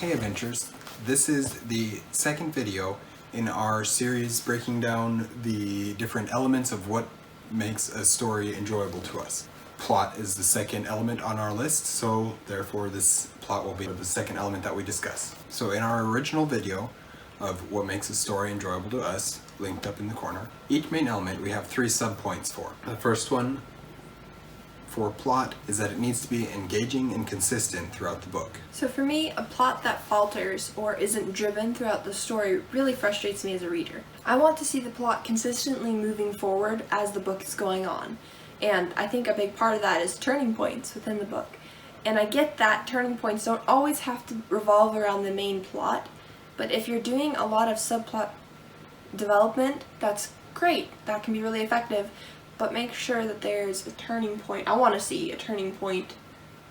Hey Adventures, this is the second video in our series breaking down the different elements of what makes a story enjoyable to us. Plot is the second element on our list, so therefore this plot will be the second element that we discuss. So in our original video of what makes a story enjoyable to us, linked up in the corner, each main element we have 3 subpoints for. The first one for plot is that it needs to be engaging and consistent throughout the book. So for me, a plot that falters or isn't driven throughout the story really frustrates me as a reader. I want to see the plot consistently moving forward as the book is going on. And I think a big part of that is turning points within the book. And I get that turning points don't always have to revolve around the main plot, but if you're doing a lot of subplot development, that's great. That can be really effective. But make sure that there's a turning point. I want to see a turning point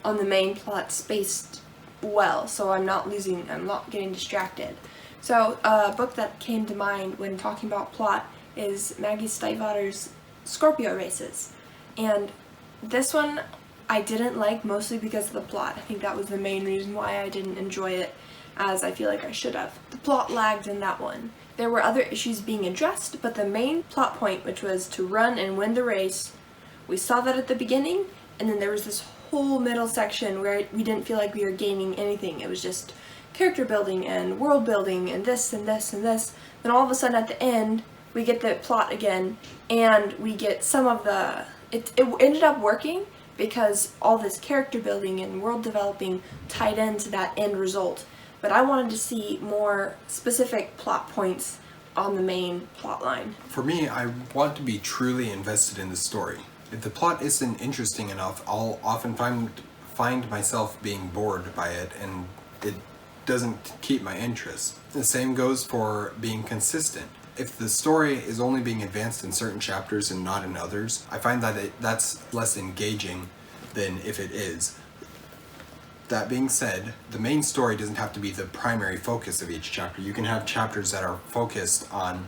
on the main plot spaced well, so I'm not getting distracted. So a book that came to mind when talking about plot is Maggie Stiefvater's Scorpio Races. And this one I didn't like mostly because of the plot. I think that was the main reason why I didn't enjoy it as I feel like I should have. The plot lagged in that one. There were other issues being addressed, but the main plot point, which was to run and win the race, we saw that at the beginning, and then there was this whole middle section where we didn't feel like we were gaining anything. It was just character building and world building and this and this and this. Then all of a sudden at the end, we get the plot again, and we get some of the... It ended up working because all this character building and world developing tied into that end result. But I wanted to see more specific plot points on the main plot line. For me, I want to be truly invested in the story. If the plot isn't interesting enough, I'll often find myself being bored by it, and it doesn't keep my interest. The same goes for being consistent. If the story is only being advanced in certain chapters and not in others, I find that that's less engaging than if it is. That being said, the main story doesn't have to be the primary focus of each chapter. You can have chapters that are focused on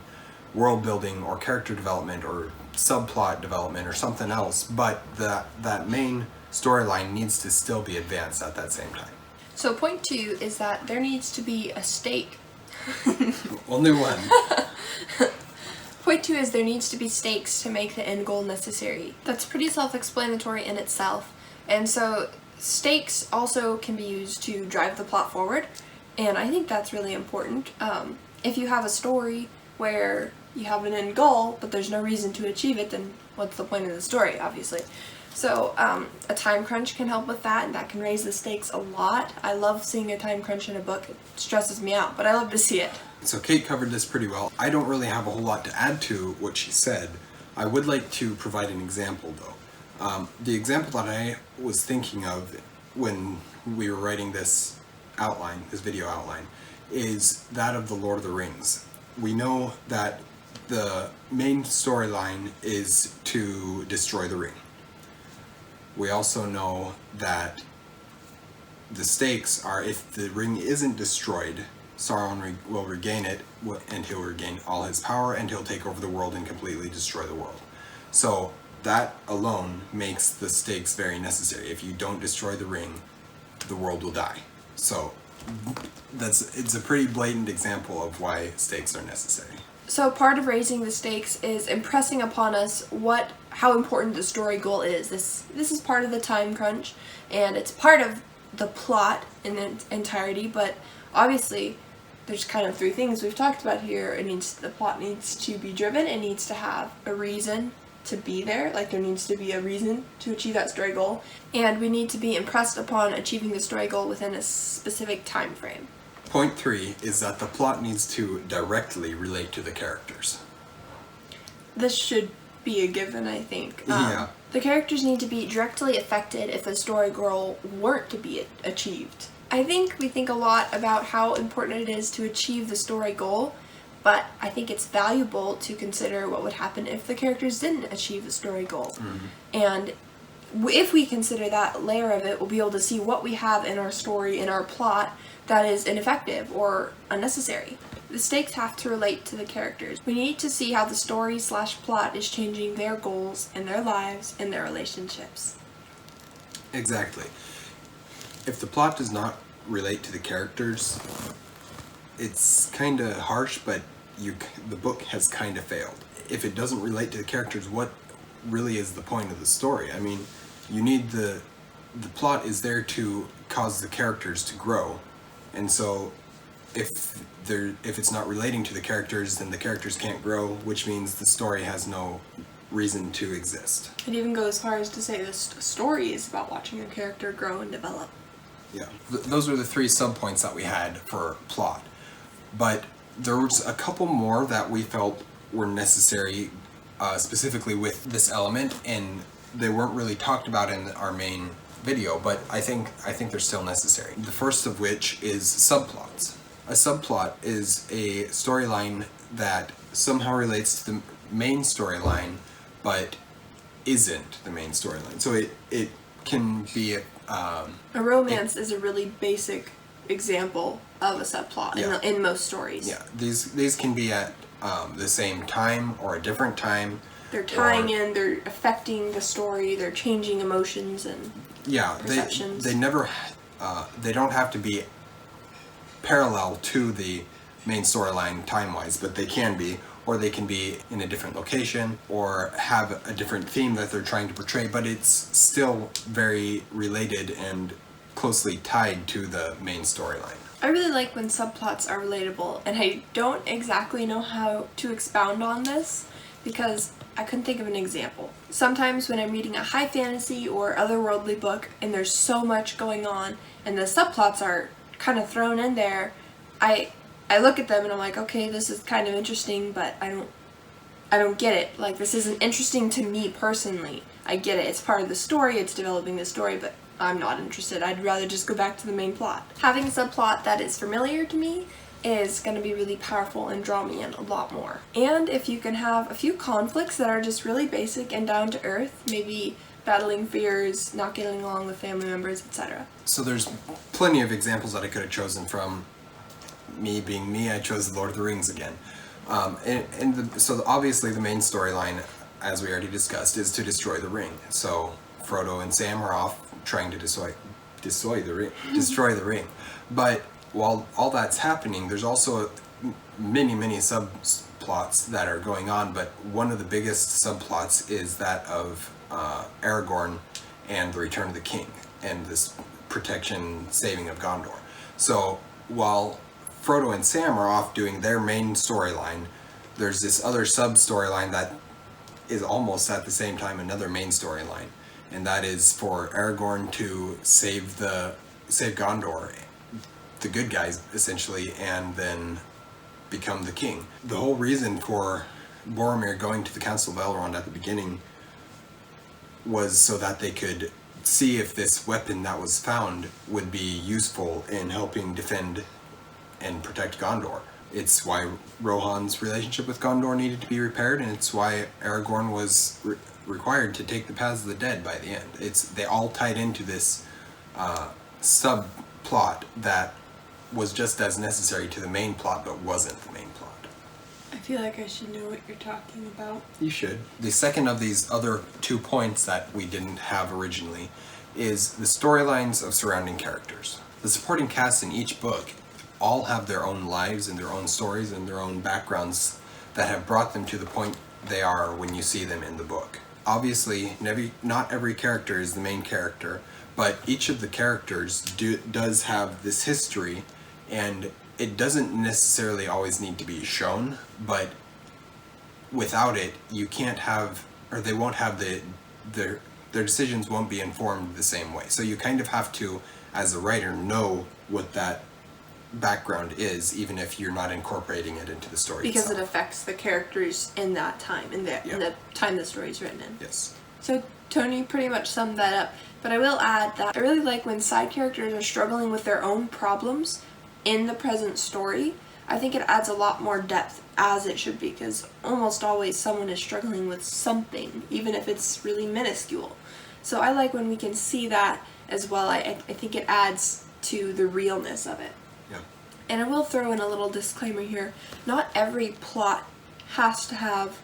world building or character development or subplot development or something else, but that main storyline needs to still be advanced at that same time. So point 2 is that there needs to be a stake. Only one. Point 2 is there needs to be stakes to make the end goal necessary. That's pretty self-explanatory in itself, and so stakes also can be used to drive the plot forward, and I think that's really important. If you have a story where you have an end goal, but there's no reason to achieve it, then what's the point of the story, obviously? So a time crunch can help with that, and that can raise the stakes a lot. I love seeing a time crunch in a book. It stresses me out, but I love to see it. So Kate covered this pretty well. I don't really have a whole lot to add to what she said. I would like to provide an example, though. The example that I was thinking of when we were writing this outline, this video outline, is that of the Lord of the Rings. We know that the main storyline is to destroy the ring. We also know that the stakes are, if the ring isn't destroyed, Sauron will regain it, and he'll regain all his power, and he'll take over the world and completely destroy the world. So that alone makes the stakes very necessary. If you don't destroy the ring, the world will die. So it's a pretty blatant example of why stakes are necessary. So part of raising the stakes is impressing upon us how important the story goal is. This is part of the time crunch, and it's part of the plot in its entirety, but obviously there's kind of 3 things we've talked about here. The plot needs to be driven, it needs to have a reason to be there, like there needs to be a reason to achieve that story goal, and we need to be impressed upon achieving the story goal within a specific time frame. Point 3 is that the plot needs to directly relate to the characters. This should be a given, I think. Yeah. The characters need to be directly affected if the story goal weren't to be achieved. I think we think a lot about how important it is to achieve the story goal, but I think it's valuable to consider what would happen if the characters didn't achieve the story goal. Mm-hmm. And if we consider that layer of it, we'll be able to see what we have in our story, in our plot, that is ineffective or unnecessary. The stakes have to relate to the characters. We need to see how the story/plot is changing their goals and their lives and their relationships. Exactly. If the plot does not relate to the characters, it's kind of harsh, but the book has kind of failed. If it doesn't relate to the characters, what really is the point of the story? I mean, you need the plot is there to cause the characters to grow, and so if it's not relating to the characters, then the characters can't grow, which means the story has no reason to exist. It even goes as far as to say this story is about watching a character grow and develop. Yeah, those are the three subpoints that we had for plot, but there was a couple more that we felt were necessary, specifically with this element, and they weren't really talked about in our main video, but I think they're still necessary. The first of which is subplots. A subplot is a storyline that somehow relates to the main storyline, but isn't the main storyline. So it can be a romance is a really basic example of a subplot in most stories. Yeah, these can be at the same time or a different time. They're tying in, they're affecting the story, they're changing emotions and perceptions. They never, they don't have to be parallel to the main storyline time-wise, but they can be, or they can be in a different location, or have a different theme that they're trying to portray, but it's still very related and closely tied to the main storyline. I really like when subplots are relatable, and I don't exactly know how to expound on this because I couldn't think of an example. Sometimes when I'm reading a high fantasy or otherworldly book and there's so much going on and the subplots are kind of thrown in there, I look at them and I'm like, okay, this is kind of interesting, but I don't get it. Like, this isn't interesting to me personally. I get it. It's part of the story. It's developing the story, but I'm not interested. I'd rather just go back to the main plot. Having a subplot that is familiar to me is going to be really powerful and draw me in a lot more. And if you can have a few conflicts that are just really basic and down to earth, maybe battling fears, not getting along with family members, etc. So there's plenty of examples that I could have chosen from. Me being me, I chose the Lord of the Rings again. So obviously the main storyline, as we already discussed, is to destroy the ring. So Frodo and Sam are off trying to destroy the ring. But while all that's happening, there's also many subplots that are going on, but one of the biggest subplots is that of Aragorn and the Return of the King and this protection, saving of Gondor. So while Frodo and Sam are off doing their main storyline, there's this other sub-storyline that is almost at the same time another main storyline, and that is for Aragorn to save Gondor, the good guys essentially, and then become the king. The whole reason for Boromir going to the Council of Elrond at the beginning was so that they could see if this weapon that was found would be useful in helping defend and protect Gondor. It's why Rohan's relationship with Gondor needed to be repaired, and it's why Aragorn was required to take the paths of the dead by the end. They all tied into this subplot that was just as necessary to the main plot, but wasn't the main plot. I feel like I should know what you're talking about. You should. The second of these other 2 points that we didn't have originally is the storylines of surrounding characters. The supporting cast in each book all have their own lives and their own stories and their own backgrounds that have brought them to the point they are when you see them in the book. Obviously, not every character is the main character, but each of the characters does have this history, and it doesn't necessarily always need to be shown, but without it, you can't have, or they won't have their decisions won't be informed the same way. So you kind of have to, as a writer, know what that background is, even if you're not incorporating it into the story because itself. It affects the characters in that time, in the time the story is written in. Yes. So Tony pretty much summed that up, but I will add that I really like when side characters are struggling with their own problems in the present story. I think it adds a lot more depth, as it should be, because almost always someone is struggling with something, even if it's really minuscule. So I like when we can see that as well. I think it adds to the realness of it. Yeah. And I will throw in a little disclaimer here. Not every plot has to have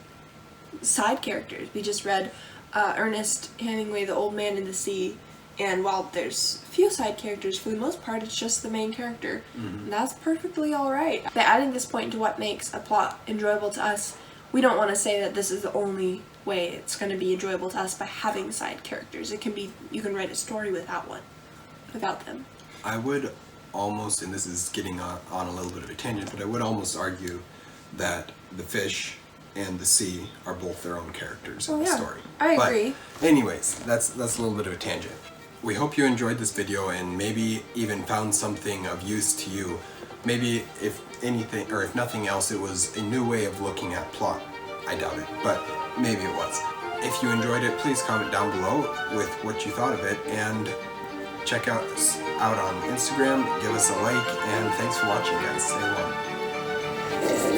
side characters. We just read Ernest Hemingway, The Old Man and the Sea, And while there's a few side characters, for the most part, it's just the main character. And that's perfectly alright. By adding this point to what makes a plot enjoyable to us, we don't want to say that this is the only way it's going to be enjoyable to us by having side characters. It can be, you can write a story without them. I would almost, and this is getting on a little bit of a tangent, but I would almost argue that the fish and the sea are both their own characters in the story. I agree. But anyways, that's a little bit of a tangent. We hope you enjoyed this video and maybe even found something of use to you. Maybe if anything, or if nothing else, it was a new way of looking at plot. I doubt it, but maybe it was. If you enjoyed it, please comment down below with what you thought of it, and check us out on Instagram, give us a like, and thanks for watching, guys. Stay long.